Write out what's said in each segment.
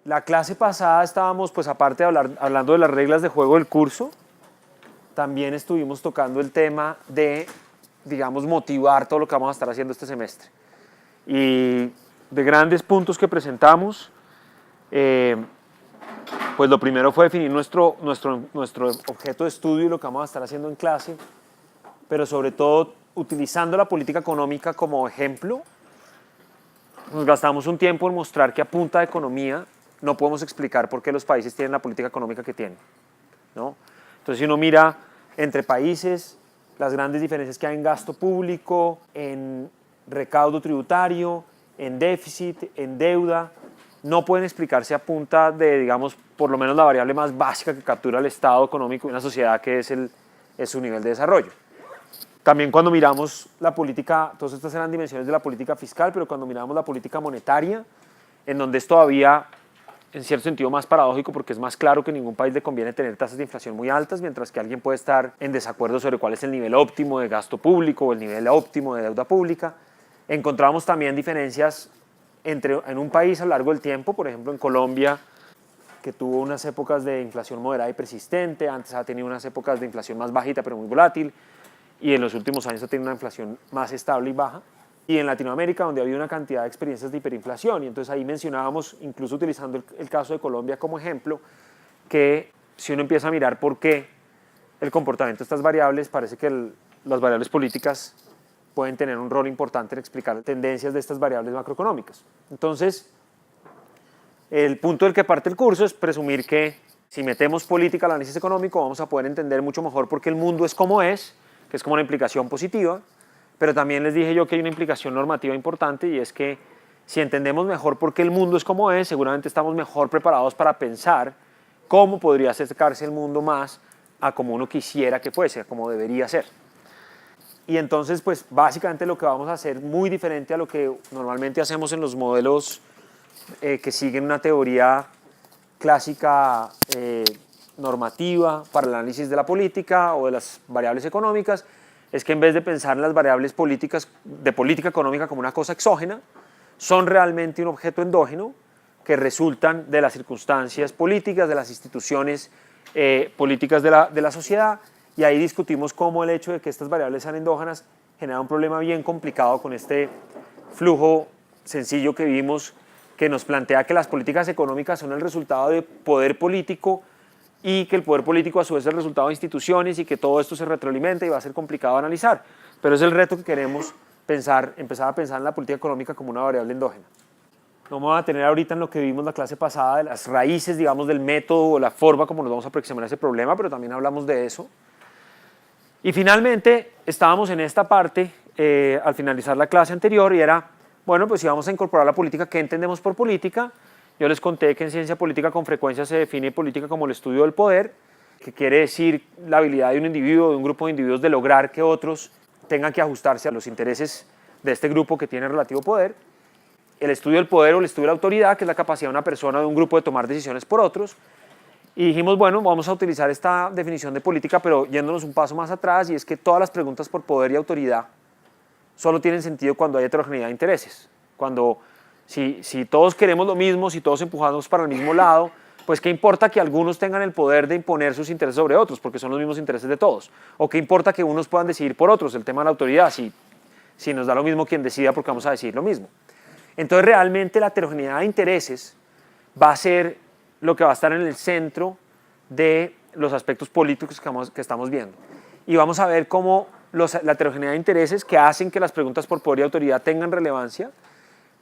La clase pasada estábamos, pues aparte de hablando de las reglas de juego del curso, también estuvimos tocando el tema de, digamos, motivar todo lo que vamos a estar haciendo este semestre. Y de grandes puntos que presentamos, pues lo primero fue definir nuestro objeto de estudio y lo que vamos a estar haciendo en clase, pero sobre todo utilizando la política económica como ejemplo. Nos gastamos un tiempo en mostrar que a punta de economía no podemos explicar por qué los países tienen la política económica que tienen, ¿no? Entonces, si uno mira entre países, las grandes diferencias que hay en gasto público, en recaudo tributario, en déficit, en deuda, no pueden explicarse a punta de, digamos, por lo menos la variable más básica que captura el estado económico de una sociedad, que es su nivel de desarrollo. También cuando miramos la política, todas estas eran dimensiones de la política fiscal, pero cuando miramos la política monetaria, en donde es todavía, en cierto sentido, más paradójico, porque es más claro que a ningún país le conviene tener tasas de inflación muy altas, mientras que alguien puede estar en desacuerdo sobre cuál es el nivel óptimo de gasto público o el nivel óptimo de deuda pública. Encontramos también diferencias en un país a lo largo del tiempo, por ejemplo en Colombia, que tuvo unas épocas de inflación moderada y persistente, antes ha tenido unas épocas de inflación más bajita pero muy volátil, y en los últimos años ha tenido una inflación más estable y baja. Y en Latinoamérica, donde ha habido una cantidad de experiencias de hiperinflación, y entonces ahí mencionábamos, incluso utilizando el caso de Colombia como ejemplo, que si uno empieza a mirar por qué el comportamiento de estas variables, parece que las variables políticas pueden tener un rol importante en explicar tendencias de estas variables macroeconómicas. Entonces, el punto del que parte el curso es presumir que si metemos política al análisis económico vamos a poder entender mucho mejor por qué el mundo es como es, que es como una implicación positiva, pero también les dije yo que hay una implicación normativa importante, y es que si entendemos mejor por qué el mundo es como es, seguramente estamos mejor preparados para pensar cómo podría acercarse el mundo más a como uno quisiera que fuese, a como debería ser. Y entonces, pues básicamente lo que vamos a hacer muy diferente a lo que normalmente hacemos en los modelos que siguen una teoría clásica normativa para el análisis de la política o de las variables económicas, es que en vez de pensar en las variables políticas de política económica como una cosa exógena, son realmente un objeto endógeno que resultan de las circunstancias políticas, de las instituciones políticas de la sociedad, y ahí discutimos cómo el hecho de que estas variables sean endógenas genera un problema bien complicado con este flujo sencillo que vimos, que nos plantea que las políticas económicas son el resultado de poder político y que el poder político a su vez es el resultado de instituciones y que todo esto se retroalimenta y va a ser complicado analizar. Pero es el reto que queremos empezar a pensar en la política económica como una variable endógena. No me voy a tener ahorita en lo que vimos la clase pasada de las raíces, digamos, del método o la forma como nos vamos a aproximar a ese problema, pero también hablamos de eso. Y finalmente estábamos en esta parte al finalizar la clase anterior, y era, bueno, pues si vamos a incorporar la política, ¿qué entendemos por política? Yo les conté que en ciencia política con frecuencia se define política como el estudio del poder, que quiere decir la habilidad de un individuo, de un grupo de individuos, de lograr que otros tengan que ajustarse a los intereses de este grupo que tiene relativo poder. El estudio del poder o el estudio de la autoridad, que es la capacidad de una persona o de un grupo de tomar decisiones por otros. Y dijimos, bueno, vamos a utilizar esta definición de política, pero yéndonos un paso más atrás, y es que todas las preguntas por poder y autoridad solo tienen sentido cuando hay heterogeneidad de intereses. Cuando, si todos queremos lo mismo, si todos empujamos para el mismo lado, pues qué importa que algunos tengan el poder de imponer sus intereses sobre otros, porque son los mismos intereses de todos. O qué importa que unos puedan decidir por otros, el tema de la autoridad, si nos da lo mismo quien decida, porque vamos a decidir lo mismo. Entonces realmente la heterogeneidad de intereses va a ser lo que va a estar en el centro de los aspectos políticos que estamos viendo. Y vamos a ver cómo la heterogeneidad de intereses que hacen que las preguntas por poder y autoridad tengan relevancia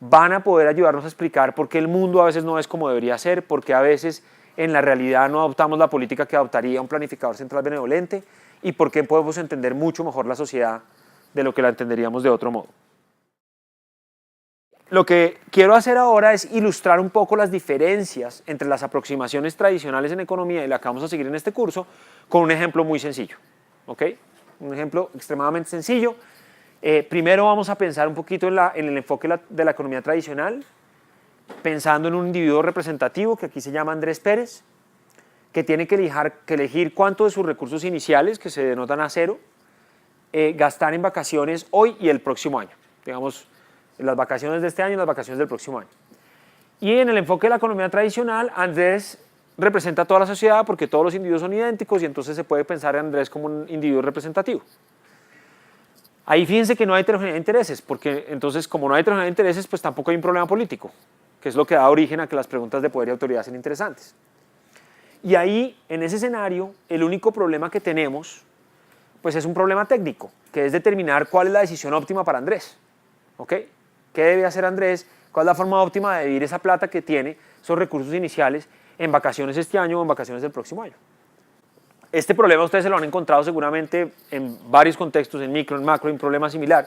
van a poder ayudarnos a explicar por qué el mundo a veces no es como debería ser, por qué a veces en la realidad no adoptamos la política que adoptaría un planificador central benevolente, y por qué podemos entender mucho mejor la sociedad de lo que la entenderíamos de otro modo. Lo que quiero hacer ahora es ilustrar un poco las diferencias entre las aproximaciones tradicionales en economía y la que vamos a seguir en este curso con un ejemplo muy sencillo, ¿ok? Un ejemplo extremadamente sencillo. Primero vamos a pensar un poquito en el enfoque de la economía tradicional, pensando en un individuo representativo que aquí se llama Andrés Pérez, que tiene que elegir cuánto de sus recursos iniciales, que se denotan a cero, gastar en vacaciones hoy y el próximo año. Digamos, las vacaciones de este año y las vacaciones del próximo año. Y en el enfoque de la economía tradicional, Andrés representa a toda la sociedad porque todos los individuos son idénticos y entonces se puede pensar en Andrés como un individuo representativo. Ahí fíjense que no hay heterogeneidad de intereses, porque entonces como no hay heterogeneidad de intereses, pues tampoco hay un problema político, que es lo que da origen a que las preguntas de poder y autoridad sean interesantes. Y ahí, en ese escenario, el único problema que tenemos, pues es un problema técnico, que es determinar cuál es la decisión óptima para Andrés. ¿Ok? ¿Qué debe hacer Andrés? ¿Cuál es la forma óptima de dividir esa plata que tiene, esos recursos iniciales, en vacaciones este año o en vacaciones del próximo año? Este problema ustedes se lo han encontrado seguramente en varios contextos, en micro, en macro, un problema similar.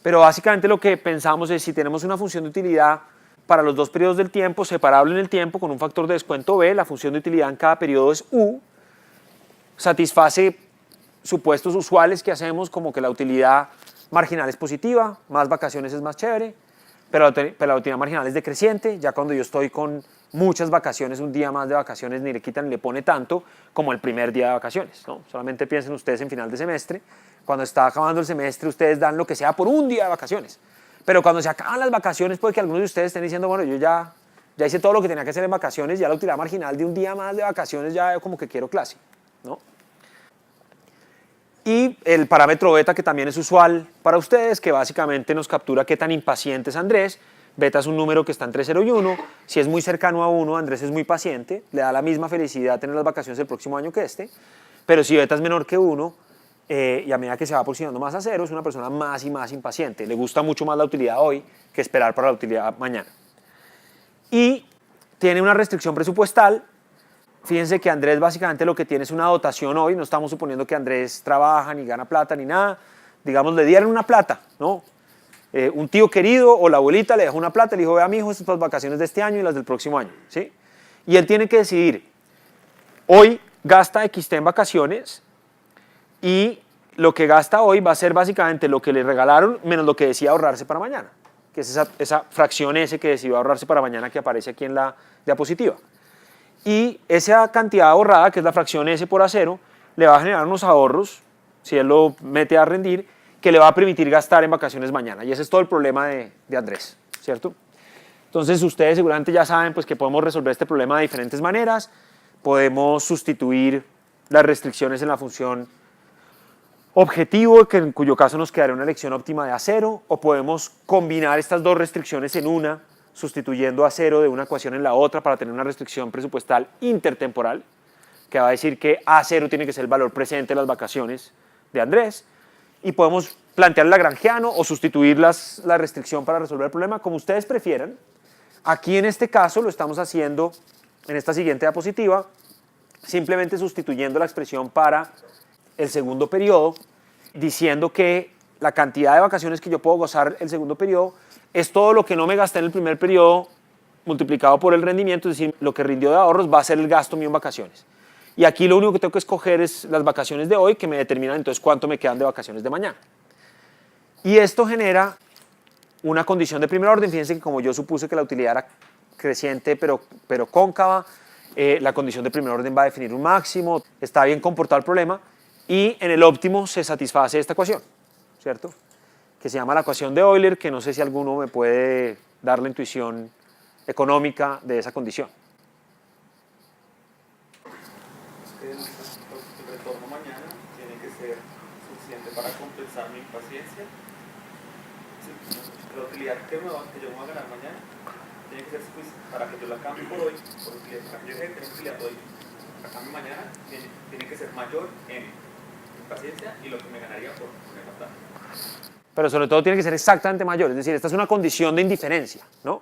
Pero básicamente lo que pensamos es si tenemos una función de utilidad para los dos periodos del tiempo, separable en el tiempo, con un factor de descuento B, la función de utilidad en cada periodo es U, satisface supuestos usuales que hacemos como que la utilidad marginal es positiva, más vacaciones es más chévere, pero la utilidad marginal es decreciente, ya cuando yo estoy con muchas vacaciones, un día más de vacaciones ni le quitan ni le pone tanto como el primer día de vacaciones, ¿no? Solamente piensen ustedes en final de semestre, cuando está acabando el semestre ustedes dan lo que sea por un día de vacaciones, pero cuando se acaban las vacaciones puede que algunos de ustedes estén diciendo, bueno, yo ya hice todo lo que tenía que hacer en vacaciones, ya la utilidad marginal de un día más de vacaciones ya como que quiero clase, ¿no? Y el parámetro beta, que también es usual para ustedes, que básicamente nos captura qué tan impaciente es Andrés. Beta es un número que está entre 0 y 1. Si es muy cercano a 1, Andrés es muy paciente, le da la misma felicidad tener las vacaciones el próximo año que este. Pero si beta es menor que 1, y a medida que se va aproximando más a 0, es una persona más y más impaciente. Le gusta mucho más la utilidad hoy que esperar para la utilidad mañana. Y tiene una restricción presupuestal. Fíjense que Andrés básicamente lo que tiene es una dotación hoy, no estamos suponiendo que Andrés trabaja ni gana plata ni nada, digamos le dieron una plata, ¿no? Un tío querido o la abuelita le dejó una plata, le dijo, vea mi hijo, estas son las vacaciones de este año y las del próximo año, ¿sí? Y él tiene que decidir, hoy gasta XT en vacaciones y lo que gasta hoy va a ser básicamente lo que le regalaron menos lo que decía ahorrarse para mañana, que es esa fracción S que decidió ahorrarse para mañana que aparece aquí en la diapositiva. Y esa cantidad ahorrada, que es la fracción S por A0, le va a generar unos ahorros, si él lo mete a rendir, que le va a permitir gastar en vacaciones mañana. Y ese es todo el problema de Andrés, ¿cierto? Entonces ustedes seguramente ya saben pues, que podemos resolver este problema de diferentes maneras. Podemos sustituir las restricciones en la función objetivo, en cuyo caso nos quedaría una elección óptima de A0, o podemos combinar estas dos restricciones en una, sustituyendo A0 de una ecuación en la otra para tener una restricción presupuestal intertemporal, que va a decir que A0 tiene que ser el valor presente de las vacaciones de Andrés, y podemos plantear el lagrangiano o sustituir la restricción para resolver el problema, como ustedes prefieran. Aquí en este caso lo estamos haciendo en esta siguiente diapositiva, simplemente sustituyendo la expresión para el segundo periodo, diciendo que la cantidad de vacaciones que yo puedo gozar el segundo periodo es todo lo que no me gasté en el primer periodo multiplicado por el rendimiento, es decir, lo que rindió de ahorros va a ser el gasto mío en vacaciones. Y aquí lo único que tengo que escoger es las vacaciones de hoy, que me determinan entonces cuánto me quedan de vacaciones de mañana. Y esto genera una condición de primer orden. Fíjense que como yo supuse que la utilidad era creciente pero cóncava, la condición de primer orden va a definir un máximo, está bien comportado el problema, y en el óptimo se satisface esta ecuación, ¿cierto? Que se llama la ecuación de Euler, que no sé si alguno me puede dar la intuición económica de esa condición. El retorno mañana tiene que ser suficiente para compensar mi impaciencia. La utilidad que yo me voy a ganar mañana tiene que ser suficiente para que yo la cambie por hoy, por utilidad, para que yo tenga utilidad hoy, la cambie mañana, tiene que ser mayor en impaciencia y lo que me ganaría por poner la plata. Pero sobre todo tiene que ser exactamente mayor, es decir, esta es una condición de indiferencia, ¿no?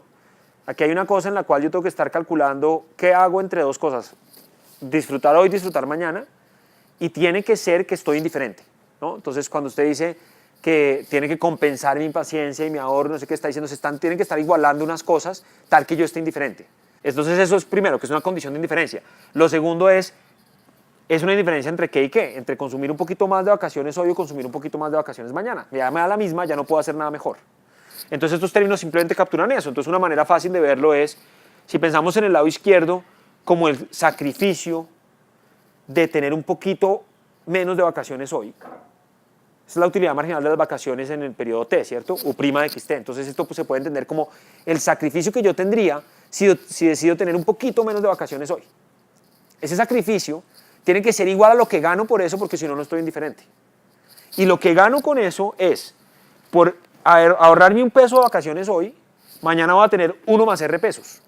Aquí hay una cosa en la cual yo tengo que estar calculando qué hago entre dos cosas, disfrutar hoy, disfrutar mañana, y tiene que ser que estoy indiferente, ¿no? Entonces cuando usted dice que tiene que compensar mi impaciencia y mi ahorro, no sé qué está diciendo, tienen que estar igualando unas cosas tal que yo esté indiferente. Entonces eso es primero, que es una condición de indiferencia. Lo segundo es una indiferencia entre qué y qué, entre consumir un poquito más de vacaciones hoy o consumir un poquito más de vacaciones mañana. Ya me da la misma, ya no puedo hacer nada mejor. Entonces estos términos simplemente capturan eso. Entonces una manera fácil de verlo es, si pensamos en el lado izquierdo, como el sacrificio de tener un poquito menos de vacaciones hoy. Esa es la utilidad marginal de las vacaciones en el periodo T, ¿cierto? U' de XT. Entonces esto pues, se puede entender como el sacrificio que yo tendría si decido tener un poquito menos de vacaciones hoy. Ese sacrificio tiene que ser igual a lo que gano por eso, porque si no, no estoy indiferente. Y lo que gano con eso es, por ahorrarme un peso de vacaciones hoy, mañana voy a tener 1 más R pesos.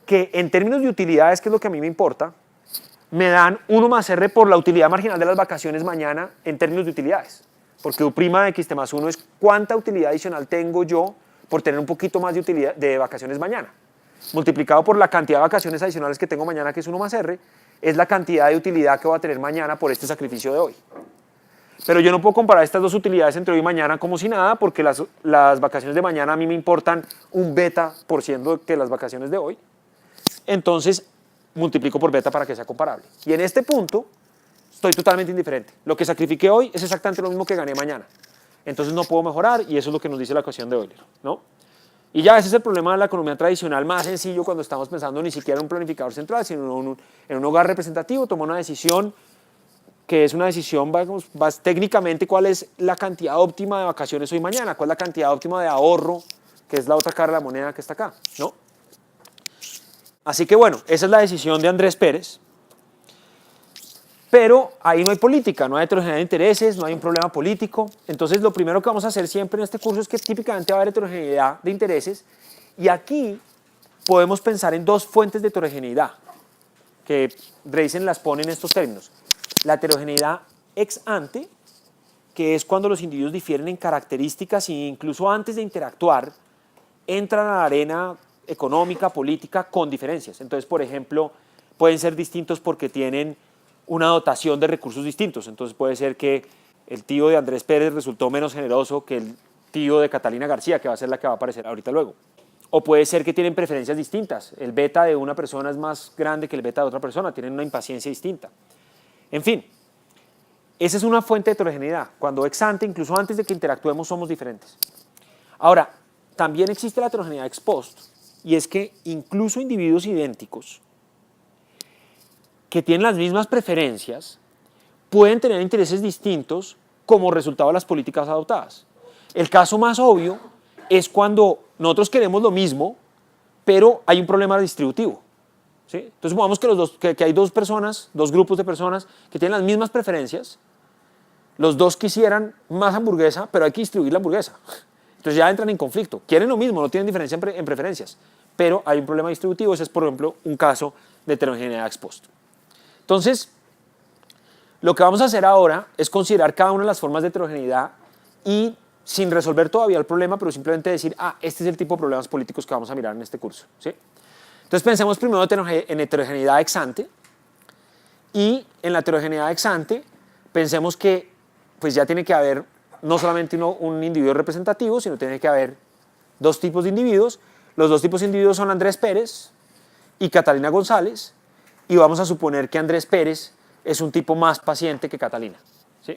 Que en términos de utilidades, que es lo que a mí me importa, me dan 1 más R por la utilidad marginal de las vacaciones mañana en términos de utilidades. Porque U' de X T más 1 es cuánta utilidad adicional tengo yo por tener un poquito más de utilidad de vacaciones mañana. Multiplicado por la cantidad de vacaciones adicionales que tengo mañana, que es 1 más R, es la cantidad de utilidad que voy a tener mañana por este sacrificio de hoy. Pero yo no puedo comparar estas dos utilidades entre hoy y mañana como si nada, porque las vacaciones de mañana a mí me importan un beta por ciento que las vacaciones de hoy. Entonces, multiplico por beta para que sea comparable. Y en este punto, estoy totalmente indiferente. Lo que sacrifiqué hoy es exactamente lo mismo que gané mañana. Entonces no puedo mejorar y eso es lo que nos dice la ecuación de Euler, ¿no? Y ya ese es el problema de la economía tradicional más sencillo cuando estamos pensando ni siquiera en un planificador central, sino en un hogar representativo, toma una decisión que es una decisión, técnicamente, cuál es la cantidad óptima de vacaciones hoy y mañana, cuál es la cantidad óptima de ahorro, que es la otra cara de la moneda que está acá, ¿no? Así que bueno, esa es la decisión de Andrés Pérez, pero ahí no hay política, no hay heterogeneidad de intereses, no hay un problema político. Entonces lo primero que vamos a hacer siempre en este curso es que típicamente va a haber heterogeneidad de intereses, y aquí podemos pensar en dos fuentes de heterogeneidad, que Dreisen las pone en estos términos. La heterogeneidad ex ante, que es cuando los individuos difieren en características e incluso antes de interactuar, entran a la arena económica, política, con diferencias. Entonces, por ejemplo, pueden ser distintos porque tienen una dotación de recursos distintos. Entonces puede ser que el tío de Andrés Pérez resultó menos generoso que el tío de Catalina García, que va a ser la que va a aparecer ahorita luego. O puede ser que tienen preferencias distintas. El beta de una persona es más grande que el beta de otra persona, tienen una impaciencia distinta. En fin, esa es una fuente de heterogeneidad. Cuando ex ante, incluso antes de que interactuemos, somos diferentes. Ahora, también existe la heterogeneidad ex post, y es que incluso individuos idénticos que tienen las mismas preferencias pueden tener intereses distintos como resultado de las políticas adoptadas. El caso más obvio es cuando nosotros queremos lo mismo, pero hay un problema distributivo. ¿Sí? Entonces supongamos que hay dos grupos de personas que tienen las mismas preferencias, los dos quisieran más hamburguesa, pero hay que distribuir la hamburguesa. Entonces ya entran en conflicto, quieren lo mismo, no tienen diferencia en preferencias, pero hay un problema distributivo. Ese es, por ejemplo, un caso de heterogeneidad ex post. Entonces, lo que vamos a hacer ahora es considerar cada una de las formas de heterogeneidad y sin resolver todavía el problema, pero simplemente decir, este es el tipo de problemas políticos que vamos a mirar en este curso, ¿sí? Entonces pensemos primero en heterogeneidad ex ante, y en la heterogeneidad ex ante pensemos que pues ya tiene que haber no solamente un individuo representativo, sino tiene que haber dos tipos de individuos. Los dos tipos de individuos son Andrés Pérez y Catalina González, y vamos a suponer que Andrés Pérez es un tipo más paciente que Catalina, ¿sí?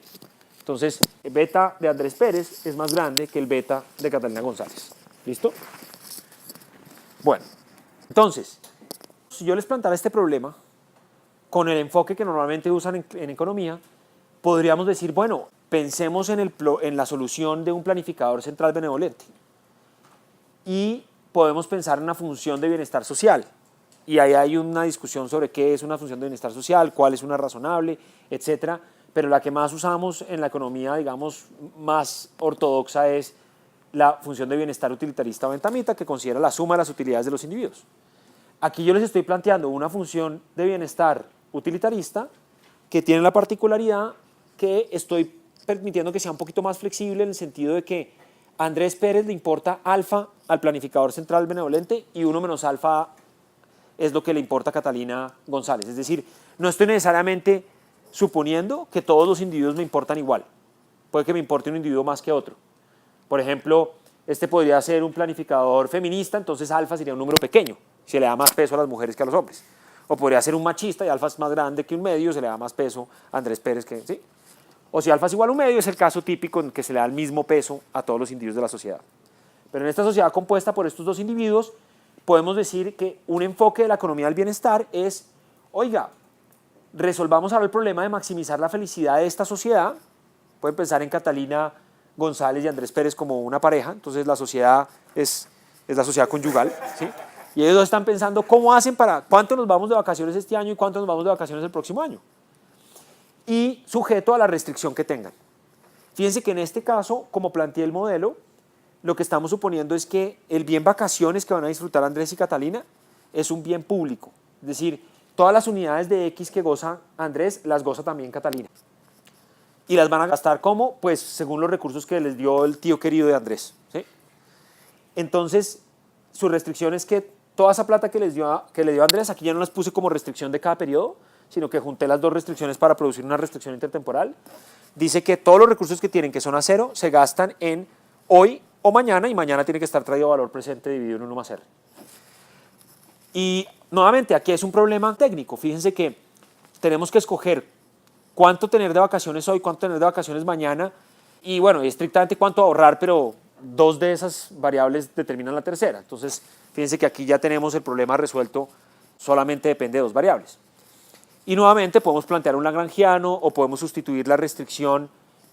Entonces, el beta de Andrés Pérez es más grande que el beta de Catalina González. ¿Listo? Bueno, entonces, si yo les plantara este problema con el enfoque que normalmente usan en economía, podríamos decir, bueno, pensemos en la solución de un planificador central benevolente y podemos pensar en una función de bienestar social. Y ahí hay una discusión sobre qué es una función de bienestar social, cuál es una razonable, etcétera. Pero la que más usamos en la economía, digamos, más ortodoxa es la función de bienestar utilitarista o bentamita, que considera la suma de las utilidades de los individuos. Aquí yo les estoy planteando una función de bienestar utilitarista que tiene la particularidad que estoy permitiendo que sea un poquito más flexible, en el sentido de que a Andrés Pérez le importa alfa al planificador central benevolente y 1 menos alfa es lo que le importa a Catalina González. Es decir, no estoy necesariamente suponiendo que todos los individuos me importan igual. Puede que me importe un individuo más que otro. Por ejemplo, este podría ser un planificador feminista, entonces alfa sería un número pequeño, se le da más peso a las mujeres que a los hombres. O podría ser un machista y alfa es más grande que un medio, se le da más peso a Andrés Pérez que, ¿sí? O si alfa es igual a un medio, es el caso típico en que se le da el mismo peso a todos los individuos de la sociedad. Pero en esta sociedad compuesta por estos dos individuos, podemos decir que un enfoque de la economía del bienestar es, oiga, resolvamos ahora el problema de maximizar la felicidad de esta sociedad. Pueden pensar en Catalina González y Andrés Pérez como una pareja, entonces la sociedad es es la sociedad conyugal, ¿sí? Y ellos dos están pensando cómo hacen para cuánto nos vamos de vacaciones este año y cuánto nos vamos de vacaciones el próximo año. Y sujeto a la restricción que tengan. Fíjense que en este caso, como planteé el modelo, lo que estamos suponiendo es que el bien vacaciones que van a disfrutar Andrés y Catalina es un bien público. Es decir, todas las unidades de X que goza Andrés, las goza también Catalina. Y las van a gastar como, pues, según los recursos que les dio el tío querido de Andrés, ¿sí? Entonces, su restricción es que toda esa plata que le dio Andrés, aquí ya no las puse como restricción de cada periodo, sino que junté las dos restricciones para producir una restricción intertemporal. Dice que todos los recursos que tienen, que son a cero, se gastan en hoy o mañana, y mañana tiene que estar traído valor presente dividido en 1 más R. Y nuevamente, aquí es un problema técnico. Fíjense que tenemos que escoger cuánto tener de vacaciones hoy, cuánto tener de vacaciones mañana, y bueno, estrictamente cuánto ahorrar, pero dos de esas variables determinan la tercera. Entonces, fíjense que aquí ya tenemos el problema resuelto, solamente depende de dos variables. Y nuevamente podemos plantear un lagrangiano o podemos sustituir la restricción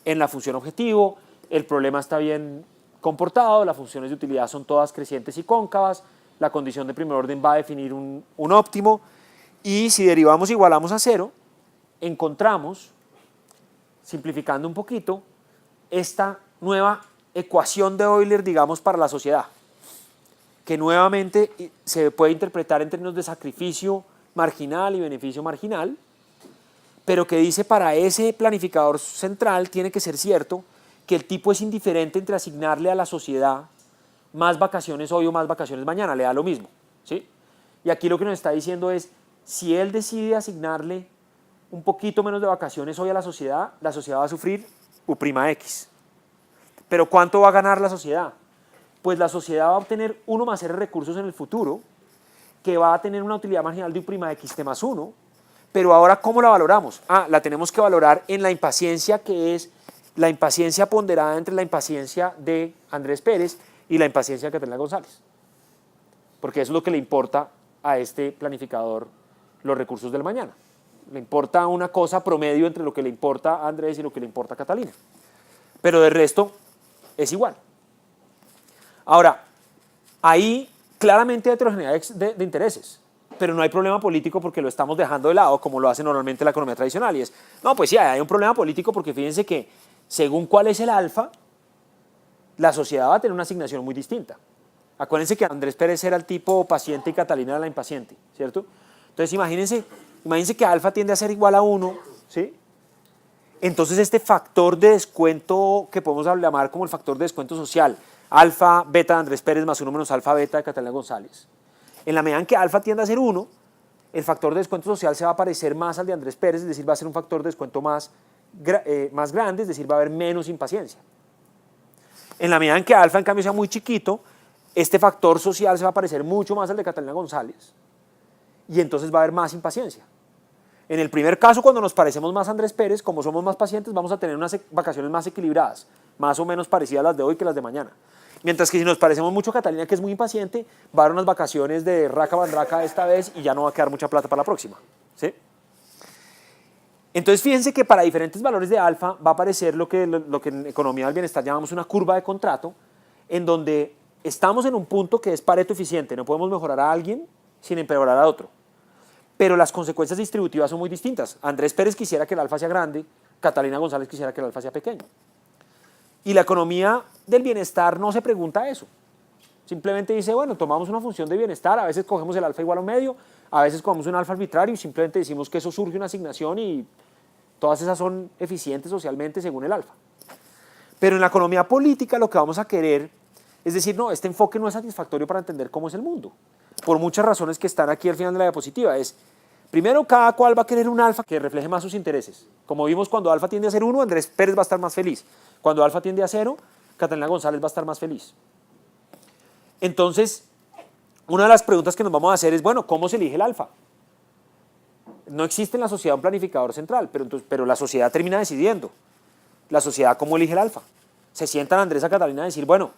en la función objetivo. El problema está bien comportado, las funciones de utilidad son todas crecientes y cóncavas, la condición de primer orden va a definir un óptimo, y si derivamos e igualamos a cero, encontramos, simplificando un poquito, esta nueva ecuación de Euler, digamos, para la sociedad, que nuevamente se puede interpretar en términos de sacrificio marginal y beneficio marginal, pero que dice para ese planificador central tiene que ser cierto que el tipo es indiferente entre asignarle a la sociedad más vacaciones hoy o más vacaciones mañana, le da lo mismo, ¿sí? Y aquí lo que nos está diciendo es, si él decide asignarle un poquito menos de vacaciones hoy a la sociedad va a sufrir U'X. ¿Pero cuánto va a ganar la sociedad? Pues la sociedad va a obtener 1 más R recursos en el futuro, que va a tener una utilidad marginal de U'X t más 1, pero ahora ¿cómo la valoramos? La tenemos que valorar en la impaciencia, que es la impaciencia ponderada entre la impaciencia de Andrés Pérez y la impaciencia de Catalina González, porque eso es lo que le importa a este planificador los recursos del mañana. Le importa una cosa promedio entre lo que le importa a Andrés y lo que le importa a Catalina, pero de resto es igual. Ahora, ahí claramente hay heterogeneidad de intereses, pero no hay problema político porque lo estamos dejando de lado como lo hace normalmente la economía tradicional, y es, no, pues sí, hay un problema político porque fíjense que según cuál es el alfa, la sociedad va a tener una asignación muy distinta. Acuérdense que Andrés Pérez era el tipo paciente y Catalina era la impaciente, ¿cierto? Entonces imagínense que alfa tiende a ser igual a 1, ¿sí? Entonces este factor de descuento que podemos llamar como el factor de descuento social, alfa beta de Andrés Pérez más 1 menos alfa beta de Catalina González, en la medida en que alfa tiende a ser 1, el factor de descuento social se va a parecer más al de Andrés Pérez, es decir, va a ser un factor de descuento más grande, es decir, va a haber menos impaciencia. En la medida en que alfa en cambio sea muy chiquito, este factor social se va a parecer mucho más al de Catalina González, y entonces va a haber más impaciencia. En el primer caso, cuando nos parecemos más a Andrés Pérez, como somos más pacientes, vamos a tener unas vacaciones más equilibradas, más o menos parecidas a las de hoy que las de mañana. Mientras que si nos parecemos mucho a Catalina, que es muy impaciente, va a haber unas vacaciones de raca bandraca esta vez y ya no va a quedar mucha plata para la próxima, ¿sí? Entonces fíjense que para diferentes valores de alfa va a aparecer lo que en economía del bienestar llamamos una curva de contrato, en donde estamos en un punto que es Pareto eficiente, no podemos mejorar a alguien sin empeorar a otro. Pero las consecuencias distributivas son muy distintas. Andrés Pérez quisiera que el alfa sea grande, Catalina González quisiera que el alfa sea pequeño. Y la economía del bienestar no se pregunta eso. Simplemente dice, bueno, tomamos una función de bienestar, a veces cogemos el alfa igual a un medio, a veces cogemos un alfa arbitrario y simplemente decimos que eso surge una asignación y todas esas son eficientes socialmente según el alfa. Pero en la economía política lo que vamos a querer es decir, no, este enfoque no es satisfactorio para entender cómo es el mundo. Por muchas razones que están aquí al final de la diapositiva. Primero, cada cual va a querer un alfa que refleje más sus intereses. Como vimos, cuando alfa tiende a ser 1, Andrés Pérez va a estar más feliz. Cuando alfa tiende a 0, Catalina González va a estar más feliz. Entonces, una de las preguntas que nos vamos a hacer es, bueno, ¿cómo se elige el alfa? No existe en la sociedad un planificador central, pero la sociedad termina decidiendo. La sociedad, ¿cómo elige el alfa? Se sientan Andrés a Catalina a decir, bueno,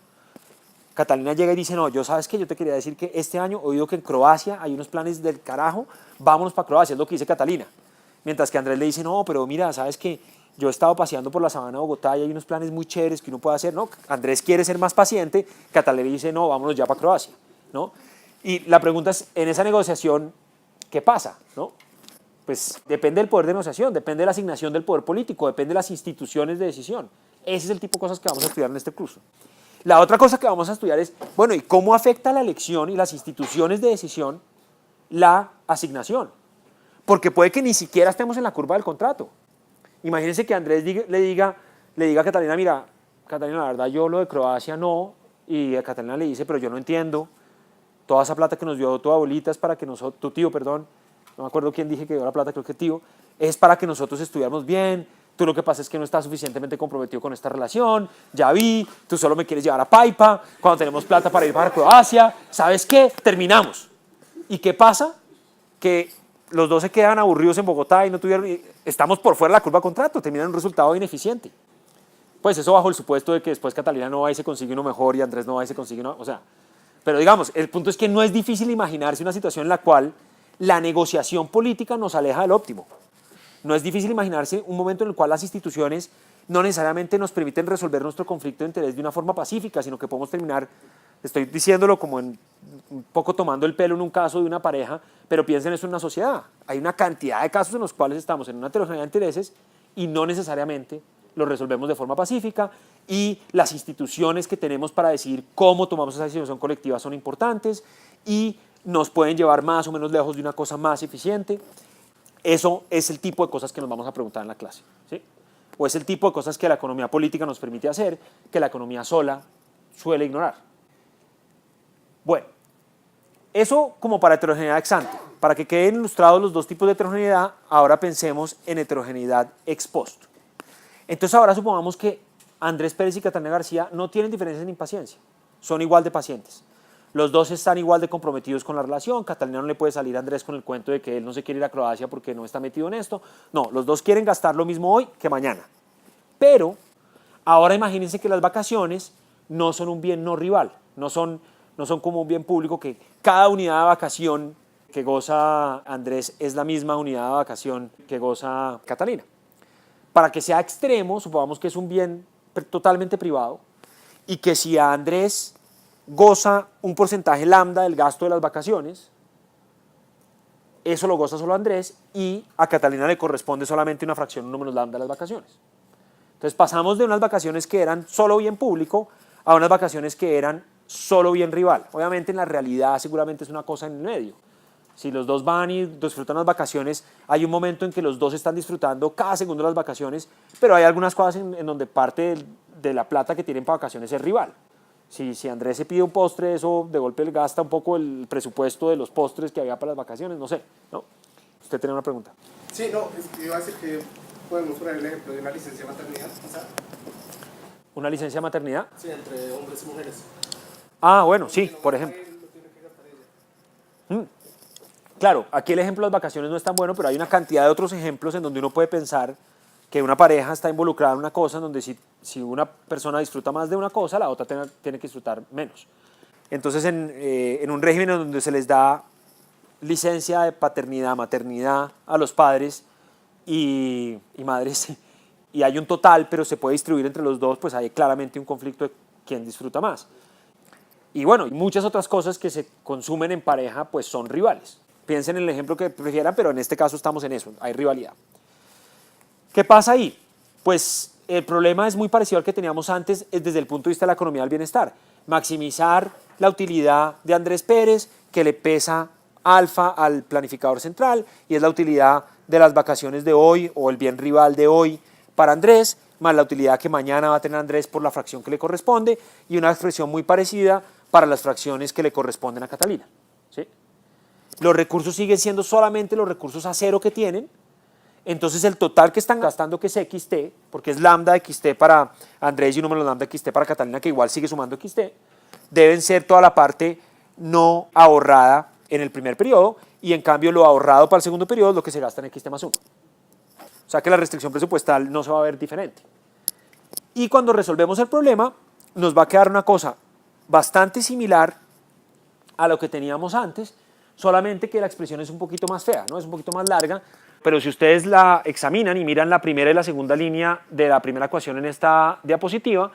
Catalina llega y dice, no, ¿sabes qué? Yo te quería decir que este año he oído que en Croacia hay unos planes del carajo, vámonos para Croacia, es lo que dice Catalina. Mientras que Andrés le dice, no, pero mira, ¿sabes qué? yo he estado paseando por la sabana de Bogotá y hay unos planes muy chéveres que uno puede hacer, ¿no? Andrés quiere ser más paciente, Catalina dice, no, vámonos ya para Croacia, ¿no? Y la pregunta es, en esa negociación, ¿qué pasa, no? Pues depende del poder de negociación, depende de la asignación del poder político, depende de las instituciones de decisión. Ese es el tipo de cosas que vamos a estudiar en este curso. La otra cosa que vamos a estudiar es, bueno, ¿y cómo afecta la elección y las instituciones de decisión la asignación? Porque puede que ni siquiera estemos en la curva del contrato. Imagínense que Andrés le diga a Catalina, mira, Catalina, la verdad yo lo de Croacia no, y a Catalina le dice, pero yo no entiendo, toda esa plata que nos dio tu abuelita es para que nosotros, tu tío, perdón, no me acuerdo quién dije que dio la plata, creo que tío, es para que nosotros estudiáramos bien, tú lo que pasa es que no estás suficientemente comprometido con esta relación, ya vi, tú solo me quieres llevar a Paipa, cuando tenemos plata para ir para Croacia, ¿sabes qué? Terminamos. ¿Y qué pasa? Que los dos se quedan aburridos en Bogotá y no tuvieron, estamos por fuera de la curva de contrato, terminan un resultado ineficiente. Pues eso bajo el supuesto de que después Catalina no va y se consigue uno mejor y Andrés no va y se consigue uno, o sea, pero digamos, el punto es que no es difícil imaginarse una situación en la cual la negociación política nos aleja del óptimo. No es difícil imaginarse un momento en el cual las instituciones no necesariamente nos permiten resolver nuestro conflicto de interés de una forma pacífica, sino que podemos terminar, estoy diciéndolo como un poco tomando el pelo en un caso de una pareja, pero piensen eso en una sociedad. Hay una cantidad de casos en los cuales estamos en una heterogeneidad de intereses y no necesariamente lo resolvemos de forma pacífica, y las instituciones que tenemos para decir cómo tomamos esa decisión colectiva son importantes y nos pueden llevar más o menos lejos de una cosa más eficiente. Eso es el tipo de cosas que nos vamos a preguntar en la clase, ¿sí? O es el tipo de cosas que la economía política nos permite hacer, que la economía sola suele ignorar. Bueno, eso como para heterogeneidad ex ante. Para que queden ilustrados los dos tipos de heterogeneidad, ahora pensemos en heterogeneidad ex post. Entonces ahora supongamos que Andrés Pérez y Catalina García no tienen diferencias en impaciencia, son igual de pacientes. Los dos están igual de comprometidos con la relación. Catalina no le puede salir a Andrés con el cuento de que él no se quiere ir a Croacia porque no está metido en esto. No, los dos quieren gastar lo mismo hoy que mañana. Pero ahora imagínense que las vacaciones no son un bien no rival, no son como un bien público, que cada unidad de vacación que goza Andrés es la misma unidad de vacación que goza Catalina. Para que sea extremo, supongamos que es un bien totalmente privado y que si a Andrés goza un porcentaje lambda del gasto de las vacaciones, eso lo goza solo Andrés y a Catalina le corresponde solamente una fracción, un número lambda de las vacaciones. Entonces pasamos de unas vacaciones que eran solo bien público a unas vacaciones que eran solo bien rival. Obviamente en la realidad seguramente es una cosa en el medio. Si los dos van y disfrutan las vacaciones, hay un momento en que los dos están disfrutando cada segundo de las vacaciones, pero hay algunas cosas en donde parte de la plata que tienen para vacaciones es rival. Si Andrés se pide un postre, eso de golpe le gasta un poco el presupuesto de los postres que había para las vacaciones, no sé, ¿no? Usted tiene una pregunta. Sí, no, iba a decir que podemos poner el ejemplo de una licencia de maternidad, quizá. ¿Una licencia de maternidad? Sí, entre hombres y mujeres. Ah, bueno, sí, por ejemplo. Claro, aquí el ejemplo de las vacaciones no es tan bueno, pero hay una cantidad de otros ejemplos en donde uno puede pensar que una pareja está involucrada en una cosa en donde si una persona disfruta más de una cosa, la otra tiene que disfrutar menos. Entonces, en un régimen en donde se les da licencia de paternidad, maternidad a los padres y madres, y hay un total, pero se puede distribuir entre los dos, pues hay claramente un conflicto de quién disfruta más. Y bueno, muchas otras cosas que se consumen en pareja, pues son rivales. Piensen en el ejemplo que prefieran, pero en este caso estamos en eso, hay rivalidad. ¿Qué pasa ahí? Pues el problema es muy parecido al que teníamos antes desde el punto de vista de la economía del bienestar. Maximizar la utilidad de Andrés Pérez, que le pesa alfa al planificador central, y es la utilidad de las vacaciones de hoy o el bien rival de hoy para Andrés, más la utilidad que mañana va a tener Andrés por la fracción que le corresponde, y una expresión muy parecida para las fracciones que le corresponden a Catalina, ¿sí? Los recursos siguen siendo solamente los recursos a cero que tienen, entonces el total que están gastando, que es XT, porque es lambda XT para Andrés y un número lambda XT para Catalina, que igual sigue sumando XT, deben ser toda la parte no ahorrada en el primer periodo, y en cambio lo ahorrado para el segundo periodo es lo que se gasta en XT más 1. O sea que la restricción presupuestal no se va a ver diferente. Y cuando resolvemos el problema, nos va a quedar una cosa bastante similar a lo que teníamos antes, solamente que la expresión es un poquito más fea, ¿no? Es un poquito más larga, pero si ustedes la examinan y miran la primera y la segunda línea de la primera ecuación en esta diapositiva,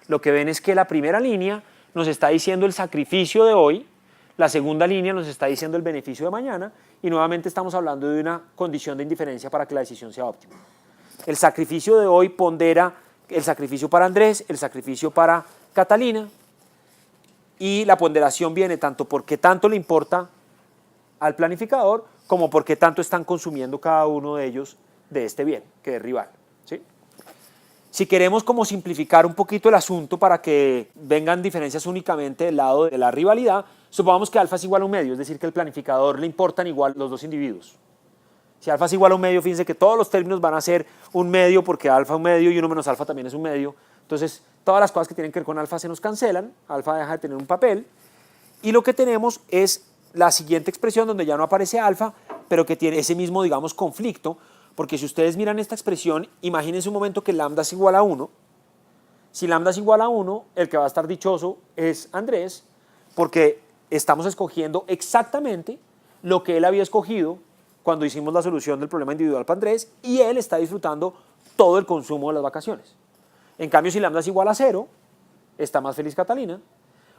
lo que ven es que la primera línea nos está diciendo el sacrificio de hoy, la segunda línea nos está diciendo el beneficio de mañana, y nuevamente estamos hablando de una condición de indiferencia para que la decisión sea óptima. El sacrificio de hoy pondera el sacrificio para Andrés, el sacrificio para Catalina, y la ponderación viene tanto porque tanto le importa al planificador como porque tanto están consumiendo cada uno de ellos de este bien, que es rival, ¿sí? Si queremos como simplificar un poquito el asunto para que vengan diferencias únicamente del lado de la rivalidad, supongamos que alfa es igual a un medio, es decir, que al planificador le importan igual los dos individuos. Si alfa es igual a un medio, fíjense que todos los términos van a ser un medio porque alfa es un medio y 1 menos alfa también es un medio. Entonces, todas las cosas que tienen que ver con alfa se nos cancelan, alfa deja de tener un papel, y lo que tenemos es la siguiente expresión donde ya no aparece alfa, pero que tiene ese mismo, digamos, conflicto, porque si ustedes miran esta expresión, imagínense un momento que lambda es igual a 1. Si lambda es igual a 1, el que va a estar dichoso es Andrés, porque estamos escogiendo exactamente lo que él había escogido cuando hicimos la solución del problema individual para Andrés, y él está disfrutando todo el consumo de las vacaciones. En cambio, si lambda es igual a 0, está más feliz Catalina,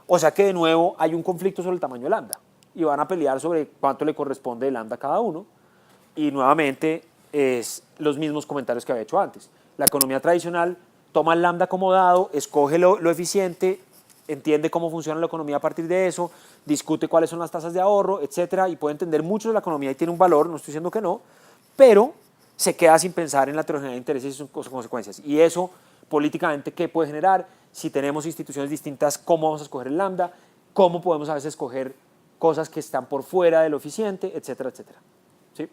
o sea que de nuevo hay un conflicto sobre el tamaño de lambda, y van a pelear sobre cuánto le corresponde de lambda a cada uno, y nuevamente es los mismos comentarios que había hecho antes. La economía tradicional toma el lambda como dado, escoge lo eficiente, entiende cómo funciona la economía a partir de eso, discute cuáles son las tasas de ahorro, etcétera, y puede entender mucho de la economía y tiene un valor, no estoy diciendo que no, pero se queda sin pensar en la heterogeneidad de intereses y sus consecuencias. Y eso, políticamente, ¿qué puede generar? Si tenemos instituciones distintas, ¿cómo vamos a escoger el lambda? ¿Cómo podemos a veces escoger cosas que están por fuera de lo eficiente, etcétera, etcétera? ¿Sí?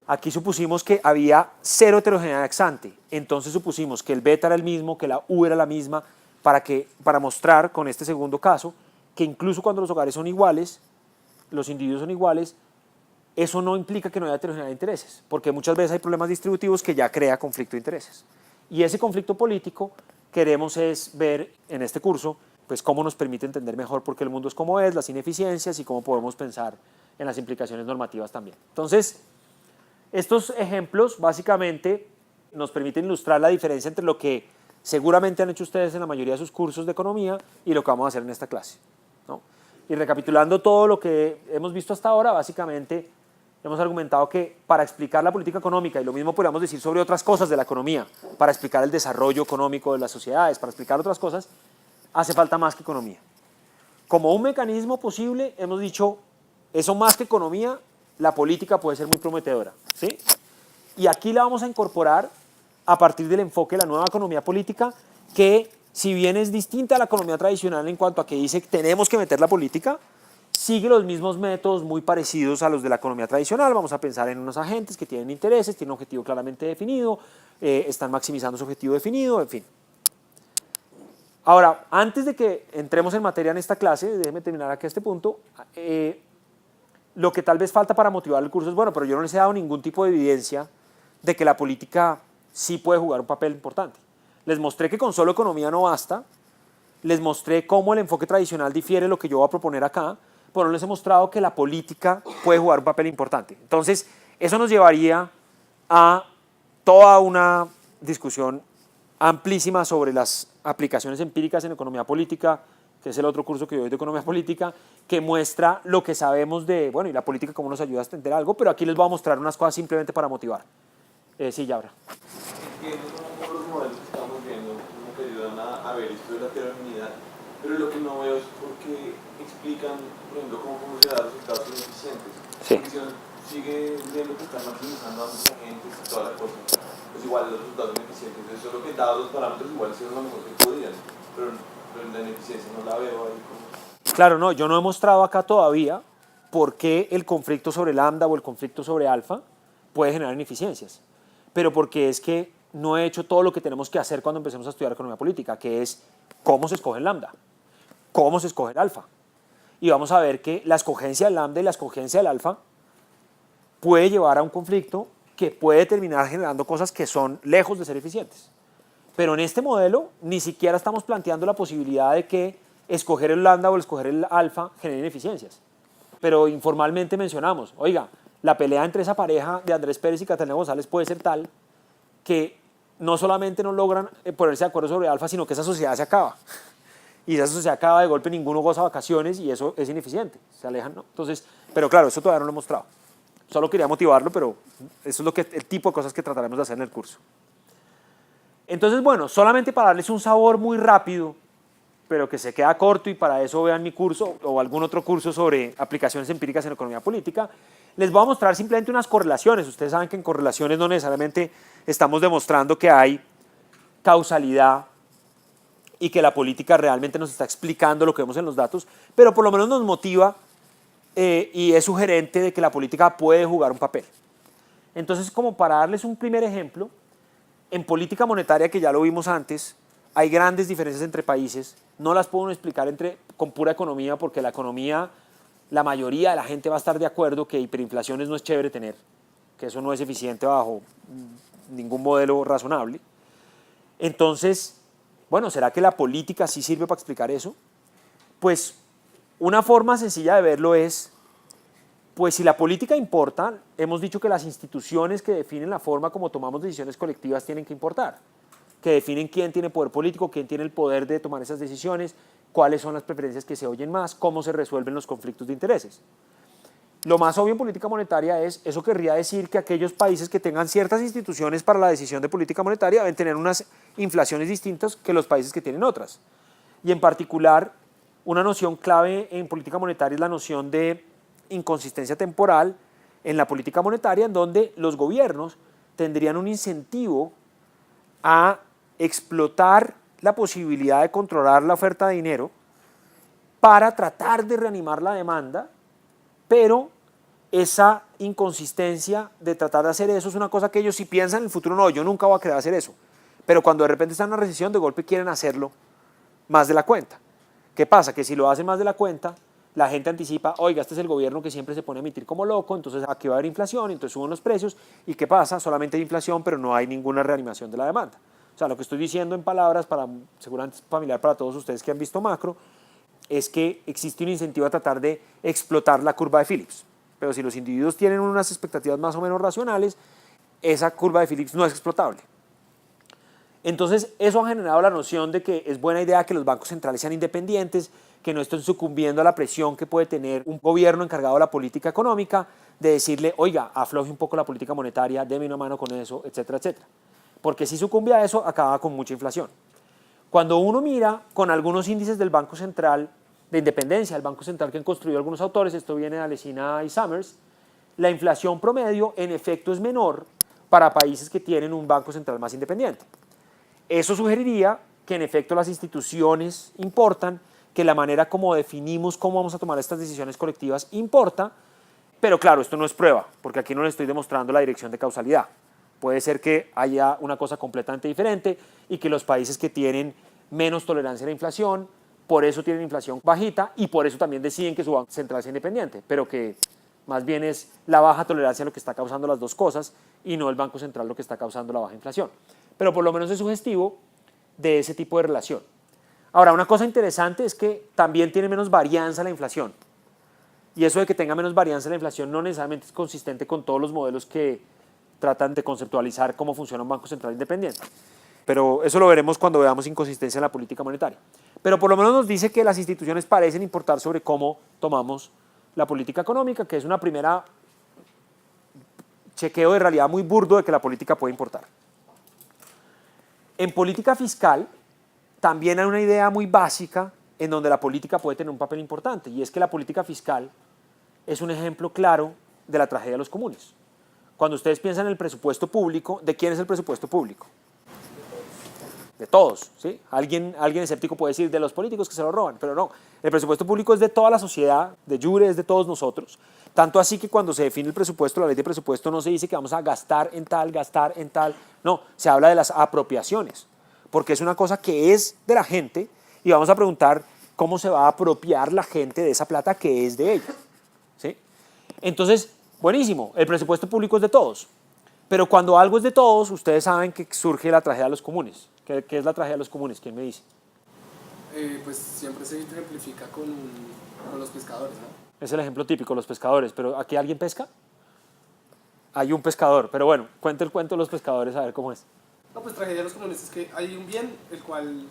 Aquí supusimos que había cero heterogeneidad ex ante, entonces supusimos que el beta era el mismo, que la U era la misma, para mostrar con este segundo caso que incluso cuando los hogares son iguales, los individuos son iguales, eso no implica que no haya heterogeneidad de intereses, porque muchas veces hay problemas distributivos que ya crea conflicto de intereses. Y ese conflicto político queremos es ver en este curso pues cómo nos permite entender mejor por qué el mundo es como es, las ineficiencias y cómo podemos pensar en las implicaciones normativas también. Entonces, estos ejemplos básicamente nos permiten ilustrar la diferencia entre lo que seguramente han hecho ustedes en la mayoría de sus cursos de economía y lo que vamos a hacer en esta clase, ¿no? Y recapitulando todo lo que hemos visto hasta ahora, básicamente hemos argumentado que para explicar la política económica, y lo mismo podríamos decir sobre otras cosas de la economía, para explicar el desarrollo económico de las sociedades, para explicar otras cosas, hace falta más que economía. Como un mecanismo posible, hemos dicho, eso más que economía, la política puede ser muy prometedora, ¿sí? Y aquí la vamos a incorporar a partir del enfoque de la nueva economía política, que si bien es distinta a la economía tradicional en cuanto a que dice que tenemos que meter la política, sigue los mismos métodos muy parecidos a los de la economía tradicional. Vamos a pensar en unos agentes que tienen intereses, tienen un objetivo claramente definido, están maximizando su objetivo definido, en fin. Ahora, antes de que entremos en materia en esta clase, déjenme terminar aquí a este punto, lo que tal vez falta para motivar el curso es, bueno, pero yo no les he dado ningún tipo de evidencia de que la política sí puede jugar un papel importante. Les mostré que con solo economía no basta, les mostré cómo el enfoque tradicional difiere de lo que yo voy a proponer acá, pero no les he mostrado que la política puede jugar un papel importante. Entonces, eso nos llevaría a toda una discusión amplísima sobre las aplicaciones empíricas en economía política, que es el otro curso que yo doy de economía política, que muestra lo que sabemos de, bueno, y la política cómo nos ayuda a entender algo, pero aquí les voy a mostrar unas cosas simplemente para motivar. Sí, Yabra. Entiendo cómo los modelos que estamos viendo como que ayudan a ver esto de la heterogeneidad, pero lo que no veo es por qué explican, por ejemplo, cómo podemos llegar a resultados ineficientes. Sí. Porque si uno sigue viendo que están maximizando a mucha gente y toda la cosa, pues igual los resultados ineficientes. Entonces, solo que dados los parámetros igual hicieron lo mejor que podían, pero la ineficiencia no la veo ahí como... Claro, no, yo no he mostrado acá todavía por qué el conflicto sobre lambda o el conflicto sobre alfa puede generar ineficiencias, pero porque es que no he hecho todo lo que tenemos que hacer cuando empecemos a estudiar economía política, que es cómo se escoge el lambda, cómo se escoge el alfa. Y vamos a ver que la escogencia del lambda y la escogencia del alfa puede llevar a un conflicto que puede terminar generando cosas que son lejos de ser eficientes. Pero en este modelo ni siquiera estamos planteando la posibilidad de que escoger el lambda o escoger el alfa genera ineficiencias. Pero informalmente mencionamos, oiga, la pelea entre esa pareja de Andrés Pérez y Catalina González puede ser tal que no solamente no logran ponerse de acuerdo sobre alfa, sino que esa sociedad se acaba. Y esa sociedad acaba de golpe, ninguno goza vacaciones y eso es ineficiente, se alejan, ¿no? Entonces, pero claro, eso todavía no lo he mostrado. Solo quería motivarlo, pero eso es el tipo de cosas que trataremos de hacer en el curso. Entonces, bueno, solamente para darles un sabor muy rápido, pero que se queda corto, y para eso vean mi curso o algún otro curso sobre aplicaciones empíricas en economía política, les voy a mostrar simplemente unas correlaciones. Ustedes saben que en correlaciones no necesariamente estamos demostrando que hay causalidad y que la política realmente nos está explicando lo que vemos en los datos, pero por lo menos nos motiva y es sugerente de que la política puede jugar un papel. Entonces, como para darles un primer ejemplo, en política monetaria, que ya lo vimos antes, hay grandes diferencias entre países. No las puedo explicar con pura economía, porque la economía, la mayoría de la gente va a estar de acuerdo que hiperinflaciones no es chévere tener, que eso no es eficiente bajo ningún modelo razonable. Entonces, bueno, ¿será que la política sí sirve para explicar eso? Pues una forma sencilla de verlo es, pues si la política importa, hemos dicho que las instituciones que definen la forma como tomamos decisiones colectivas tienen que importar, que definen quién tiene poder político, quién tiene el poder de tomar esas decisiones, cuáles son las preferencias que se oyen más, cómo se resuelven los conflictos de intereses. Lo más obvio en política monetaria es, eso querría decir que aquellos países que tengan ciertas instituciones para la decisión de política monetaria deben tener unas inflaciones distintas que los países que tienen otras. Y en particular, una noción clave en política monetaria es la noción de inconsistencia temporal en la política monetaria, en donde los gobiernos tendrían un incentivo a explotar la posibilidad de controlar la oferta de dinero para tratar de reanimar la demanda, pero esa inconsistencia de tratar de hacer eso es una cosa que ellos, si piensan en el futuro, no, yo nunca voy a querer hacer eso, pero cuando de repente están en una recesión, de golpe quieren hacerlo más de la cuenta. ¿Qué pasa? Que si lo hacen más de la cuenta, la gente anticipa, oiga, este es el gobierno que siempre se pone a emitir como loco, entonces aquí va a haber inflación, entonces suben los precios, ¿y qué pasa? Solamente hay inflación, pero no hay ninguna reanimación de la demanda. O sea, lo que estoy diciendo en palabras, seguramente es familiar para todos ustedes que han visto macro, es que existe un incentivo a tratar de explotar la curva de Phillips. Pero si los individuos tienen unas expectativas más o menos racionales, esa curva de Phillips no es explotable. Entonces, eso ha generado la noción de que es buena idea que los bancos centrales sean independientes, que no estén sucumbiendo a la presión que puede tener un gobierno encargado de la política económica, de decirle, oiga, afloje un poco la política monetaria, deme una mano con eso, etcétera, etcétera. Porque si sucumbe a eso, acaba con mucha inflación. Cuando uno mira con algunos índices del Banco Central, de independencia del Banco Central que han construido algunos autores, esto viene de Alesina y Summers, la inflación promedio en efecto es menor para países que tienen un Banco Central más independiente. Eso sugeriría que en efecto las instituciones importan, que la manera como definimos cómo vamos a tomar estas decisiones colectivas importa, pero claro, esto no es prueba, porque aquí no le estoy demostrando la dirección de causalidad. Puede ser que haya una cosa completamente diferente y que los países que tienen menos tolerancia a la inflación, por eso tienen inflación bajita y por eso también deciden que su Banco Central sea independiente, pero que más bien es la baja tolerancia lo que está causando las dos cosas y no el Banco Central lo que está causando la baja inflación. Pero por lo menos es sugestivo de ese tipo de relación. Ahora, una cosa interesante es que también tiene menos varianza la inflación. Y eso de que tenga menos varianza la inflación no necesariamente es consistente con todos los modelos que tratan de conceptualizar cómo funciona un Banco Central independiente. Pero eso lo veremos cuando veamos inconsistencia en la política monetaria. Pero por lo menos nos dice que las instituciones parecen importar sobre cómo tomamos la política económica, que es una primera chequeo de realidad muy burdo de que la política puede importar. En política fiscal también hay una idea muy básica en donde la política puede tener un papel importante, y es que la política fiscal es un ejemplo claro de la tragedia de los comunes. Cuando ustedes piensan en el presupuesto público, ¿de quién es el presupuesto público? De todos, ¿sí? Alguien escéptico puede decir de los políticos que se lo roban, pero no. El presupuesto público es de toda la sociedad, de jure, es de todos nosotros. Tanto así que cuando se define el presupuesto, la ley de presupuesto no se dice que vamos a gastar en tal, no, se habla de las apropiaciones, porque es una cosa que es de la gente y vamos a preguntar cómo se va a apropiar la gente de esa plata que es de ella, ¿sí? Entonces, buenísimo, el presupuesto público es de todos, pero cuando algo es de todos, ustedes saben que surge la tragedia de los comunes. ¿Qué es la tragedia de los comunes? ¿Quién me dice? Pues siempre se ejemplifica con los pescadores, ¿no? Es el ejemplo típico, los pescadores. Pero ¿aquí alguien pesca? Hay un pescador. Pero bueno, cuente el cuento de los pescadores a ver cómo es. No, pues tragedia de los comunes es que hay un bien el cual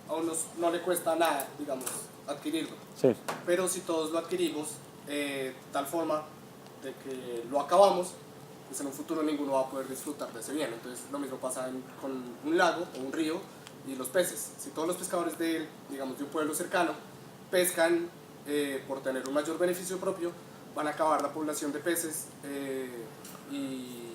a unos no le cuesta nada, digamos, adquirirlo. Sí. Pero si todos lo adquirimos tal forma de que lo acabamos, pues en un futuro ninguno va a poder disfrutar de ese bien. Entonces lo mismo pasa con un lago o un río y los peces. Si todos los pescadores digamos, de un pueblo cercano pescan por tener un mayor beneficio propio, van a acabar la población de peces y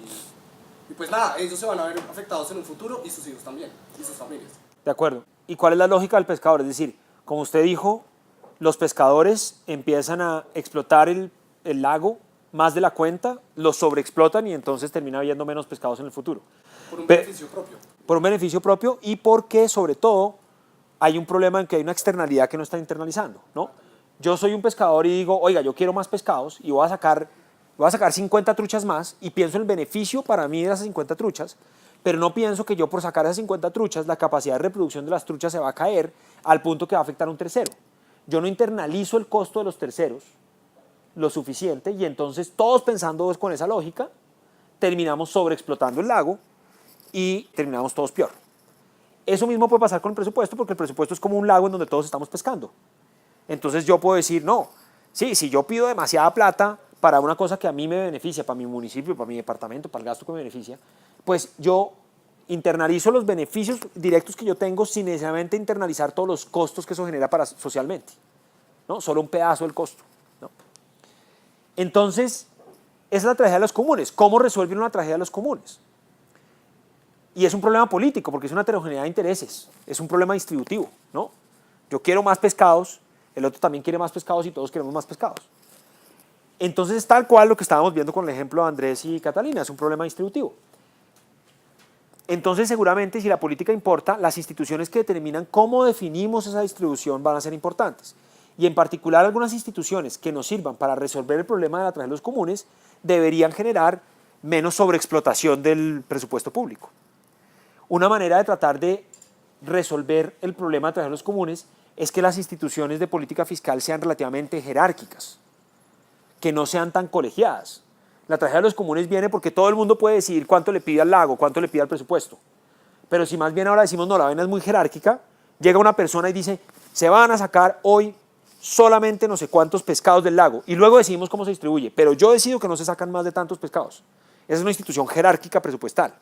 pues nada, ellos se van a ver afectados en un futuro y sus hijos también, y sus familias. De acuerdo. ¿Y cuál es la lógica del pescador? Es decir, como usted dijo, los pescadores empiezan a explotar el lago más de la cuenta, lo sobreexplotan y entonces termina habiendo menos pescados en el futuro. Por un beneficio propio. Por un beneficio propio y porque, sobre todo, hay un problema en que hay una externalidad que no están internalizando, ¿no? Yo soy un pescador y digo, oiga, yo quiero más pescados y voy a sacar 50 truchas más y pienso en el beneficio para mí de esas 50 truchas, pero no pienso que yo por sacar esas 50 truchas, la capacidad de reproducción de las truchas se va a caer al punto que va a afectar a un tercero. Yo no internalizo el costo de los terceros lo suficiente y entonces todos pensando con esa lógica, terminamos sobreexplotando el lago y terminamos todos peor. Eso mismo puede pasar con el presupuesto porque el presupuesto es como un lago en donde todos estamos pescando. Entonces yo puedo decir, no, sí, si yo pido demasiada plata para una cosa que a mí me beneficia, para mi municipio, para mi departamento, para el gasto que me beneficia, pues yo internalizo los beneficios directos que yo tengo sin necesariamente internalizar todos los costos que eso genera socialmente, ¿no? Solo un pedazo del costo, ¿no? Entonces, esa es la tragedia de los comunes. ¿Cómo resuelven una tragedia de los comunes? Y es un problema político porque es una heterogeneidad de intereses, es un problema distributivo, ¿no? Yo quiero más pescados, el otro también quiere más pescados y todos queremos más pescados. Entonces es tal cual lo que estábamos viendo con el ejemplo de Andrés y Catalina, es un problema distributivo. Entonces seguramente si la política importa, las instituciones que determinan cómo definimos esa distribución van a ser importantes. Y en particular algunas instituciones que nos sirvan para resolver el problema de la tragedia de los comunes deberían generar menos sobreexplotación del presupuesto público. Una manera de tratar de resolver el problema de la tragedia de los comunes es que las instituciones de política fiscal sean relativamente jerárquicas, que no sean tan colegiadas. La tragedia de los comunes viene porque todo el mundo puede decidir cuánto le pide al lago, cuánto le pide al presupuesto. Pero si más bien ahora decimos, no, la vaina es muy jerárquica, llega una persona y dice, se van a sacar hoy solamente no sé cuántos pescados del lago, y luego decidimos cómo se distribuye, pero yo decido que no se sacan más de tantos pescados. Esa es una institución jerárquica presupuestal.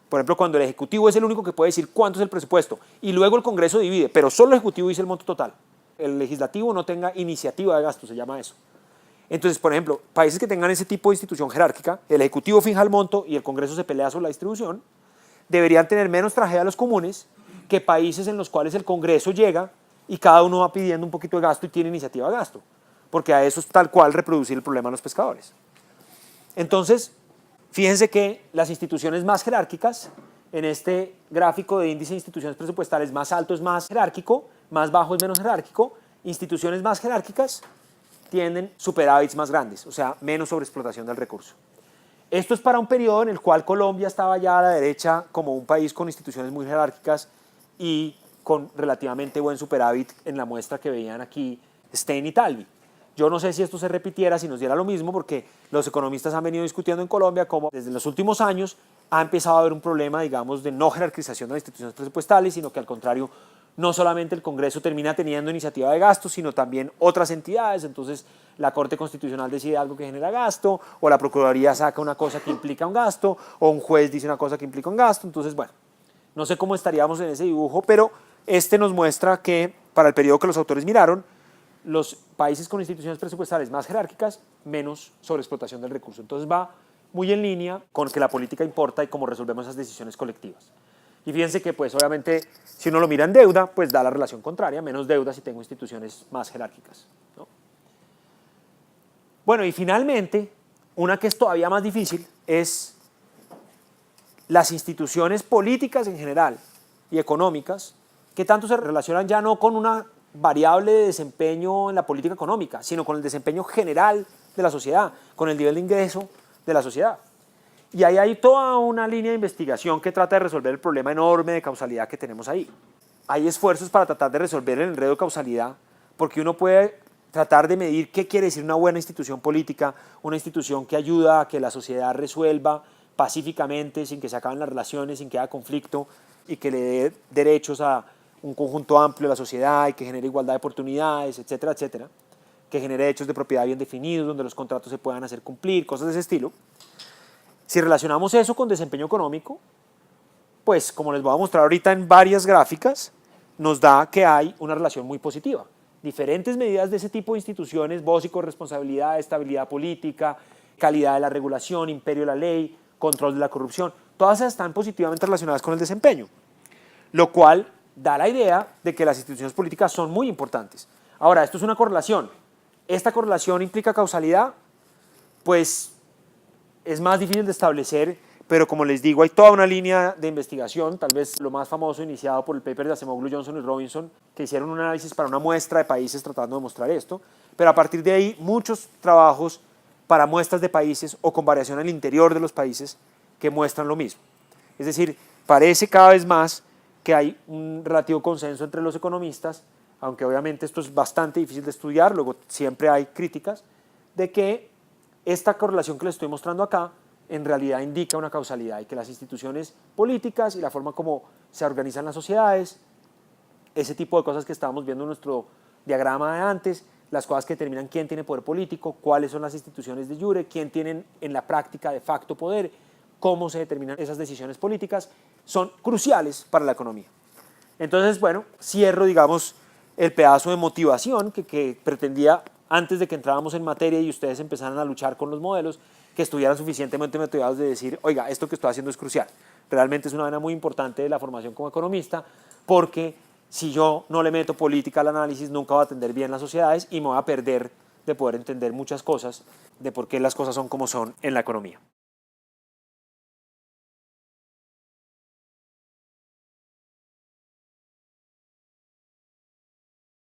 Por ejemplo, cuando el Ejecutivo es el único que puede decir cuánto es el presupuesto, y luego el Congreso divide, pero solo el Ejecutivo dice el monto total. El Legislativo no tenga iniciativa de gasto, se llama eso. Entonces, por ejemplo, países que tengan ese tipo de institución jerárquica, el Ejecutivo fija el monto y el Congreso se pelea sobre la distribución, deberían tener menos tragedia a los comunes que países en los cuales el Congreso llega y cada uno va pidiendo un poquito de gasto y tiene iniciativa de gasto, porque a eso es tal cual reproducir el problema de los pescadores. Entonces, fíjense que las instituciones más jerárquicas, en este gráfico de índice de instituciones presupuestales, más alto es más jerárquico, más bajo es menos jerárquico, instituciones más jerárquicas tienen superávits más grandes, o sea, menos sobreexplotación del recurso. Esto es para un periodo en el cual Colombia estaba ya a la derecha como un país con instituciones muy jerárquicas y con relativamente buen superávit en la muestra que veían aquí Stein y Talvi. Yo no sé si esto se repitiera, si nos diera lo mismo, porque los economistas han venido discutiendo en Colombia cómo desde los últimos años ha empezado a haber un problema, digamos, de no jerarquización de las instituciones presupuestales, sino que al contrario, no solamente el Congreso termina teniendo iniciativa de gasto, sino también otras entidades. Entonces la Corte Constitucional decide algo que genera gasto, o la Procuraduría saca una cosa que implica un gasto, o un juez dice una cosa que implica un gasto. Entonces, bueno, no sé cómo estaríamos en ese dibujo, pero este nos muestra que para el periodo que los autores miraron, los países con instituciones presupuestales más jerárquicas, menos sobreexplotación del recurso. Entonces va muy en línea con que la política importa y cómo resolvemos esas decisiones colectivas. Y fíjense que, pues, obviamente, si uno lo mira en deuda, pues da la relación contraria, menos deuda si tengo instituciones más jerárquicas, ¿no? Bueno, y finalmente, una que es todavía más difícil es las instituciones políticas en general y económicas, que tanto se relacionan ya no con una variable de desempeño en la política económica, sino con el desempeño general de la sociedad, con el nivel de ingreso de la sociedad. Y ahí hay toda una línea de investigación que trata de resolver el problema enorme de causalidad que tenemos ahí. hay esfuerzos para tratar de resolver el enredo de causalidad, porque uno puede tratar de medir qué quiere decir una buena institución política, una institución que ayuda a que la sociedad resuelva pacíficamente, sin que se acaben las relaciones, sin que haya conflicto, y que le dé derechos a un conjunto amplio de la sociedad y que genere igualdad de oportunidades, etcétera, etcétera, que genere derechos de propiedad bien definidos, donde los contratos se puedan hacer cumplir, cosas de ese estilo. Si relacionamos eso con desempeño económico, pues como les voy a mostrar ahorita en varias gráficas, nos da que hay una relación muy positiva. Diferentes medidas de ese tipo de instituciones, básico, responsabilidad, estabilidad política, calidad de la regulación, imperio de la ley, control de la corrupción, todas están positivamente relacionadas con el desempeño, lo cual da la idea de que las instituciones políticas son muy importantes. Ahora, esto es una correlación. ¿Esta correlación implica causalidad? Pues es más difícil de establecer, pero como les digo, hay toda una línea de investigación, tal vez lo más famoso iniciado por el paper de Acemoglu, Johnson y Robinson, que hicieron un análisis para una muestra de países tratando de mostrar esto, pero a partir de ahí muchos trabajos para muestras de países o con variación al interior de los países que muestran lo mismo. Es decir, parece cada vez más que hay un relativo consenso entre los economistas, aunque obviamente esto es bastante difícil de estudiar, luego siempre hay críticas, de que esta correlación que les estoy mostrando acá en realidad indica una causalidad y que las instituciones políticas y la forma como se organizan las sociedades, ese tipo de cosas que estábamos viendo en nuestro diagrama de antes, las cosas que determinan quién tiene poder político, cuáles son las instituciones de jure, quién tienen en la práctica de facto poder, cómo se determinan esas decisiones políticas, son cruciales para la economía. Entonces, bueno, cierro, digamos, el pedazo de motivación que pretendía antes de que entráramos en materia y ustedes empezaran a luchar con los modelos, que estuvieran suficientemente motivados de decir, oiga, esto que estoy haciendo es crucial. Realmente es una vena muy importante de la formación como economista, porque si yo no le meto política al análisis, nunca va a atender bien las sociedades y me voy a perder de poder entender muchas cosas, de por qué las cosas son como son en la economía.